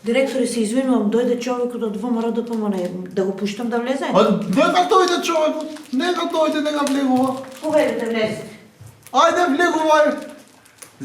Директоре, се извинувам, дојде човекот од ВМРО ДПМН, да го пуштам да влезе? Нека дојде човекот, нека дојде, нека влегува. Поведете, влезете. Ајде, влегувај.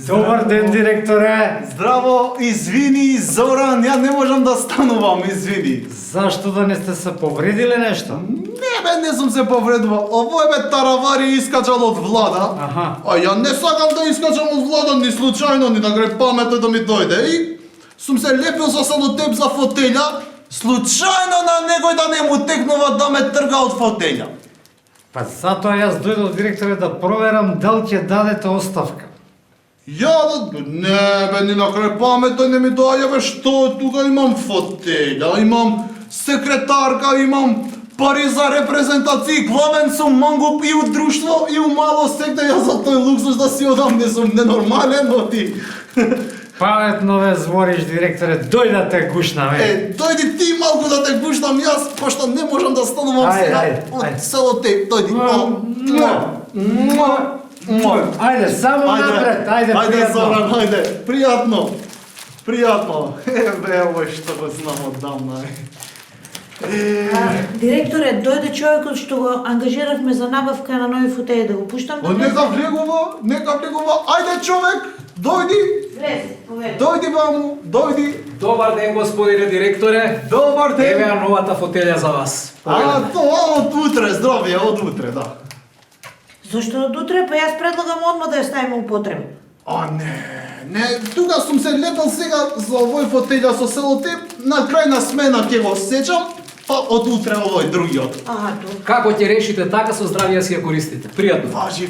Добар ден, директоре! Здраво, извини, Зоран, ја не можам да станувам, извини. Зашто да не сте се повредиле нешто? Не бе, не сум се повредувал. Овој бе таравари искачал од влада. Аха. А ја не сакам да искачам од влада ни случајно, ни да гре паметот да ми дојде. И сум се лепил со селотеп за фотеља, случајно на некој да не му текнува да ме трга од фотеља. Па затоа јас дојдов, директоре, да проверам дали ќе дадете оставка. Ја, не бе, ни на крај паметот не ми доаѓа бе, што тука имам фотеља, имам секретарка, имам пари за репрезентации, главен сум мангуп и у друштво и у мало секте, ја за тој луксус да си одам, не сум ненормален, оти. Паметно ве збориш, директоре, дој да те гушнаме. Дојди ти малку да те гушнам јас, пошто не можам да станувам Ајде, сега ајде, од ајде. селотеп, дојди. Ајде, само напред, ајде, Ајде, пријатно. Зоран, ајде, пријатно. Пријатно. Бе, овој што го знам оддавна. Директоре, дојде човекот што го ангажиравме за набавка на нови фотеи, да го пуштам да влезе? Нека влегува, ајде човек, дојди, Влезе, поведете. дојди ваму, дојди. Добар ден, господине директоре. Добар ден. Еве ја новата фотелја за вас. А, тоа од утре, здравје, од утре, да. Зошто од утре? Па јас предлагам одма да ја ставиме у употреба. А, не, тука сум се лепил сега за овој фотеља со селотеп, на крај на смена ќе го сечам, па од утре овој другиот. Ага, добро. Како ќе решите така, со здравје си ја користите. Пријатно. Важи.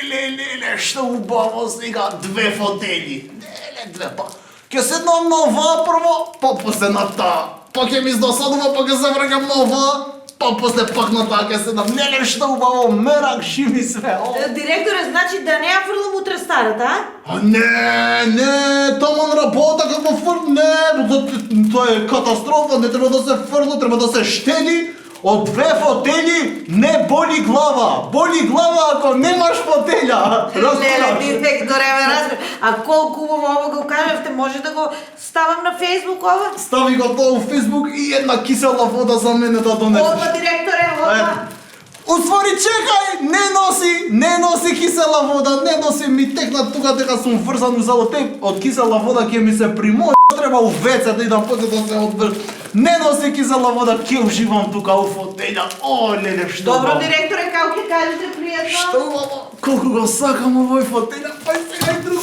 Леле, што убаво сега, две фотели. Леле, две, па. Ќе седнам на оваа прво, па после на таа. Па ќе ми издосадува, па ќе се враќам на оваа, па после пак на таа ќе седнам. Леле, што убаво, мерак, шими све. О. Директоре, значи да не ја фрлам утре старата, а? А не, таман работа како фрл, не, тоа е катастрофа, не треба да се фрла, треба да се штеди. Од две фотели не боли глава ако немаш фотеља. Леле, директоре, ме разбира. А колку убаво ова го кажавте, може да го ставам на Фейсбук ова? Стави го тоа у Фейсбук и една кисела вода за мене да донесеш. Одма, директоре, одма. Уствари, чекај, не носи кисела вода, не носи, ми текна тука дека сум врзан у селотеп, од кисела вода ќе ми се примој, треба у веце да идам после да се одврз. Не носи кисела вода, ќе уживам тука у фотеља. О, леле, што Добро, убаво. директоре, како ќе кажете пријатно? Што убаво, колку го сакам овој фотеља, па сега и друг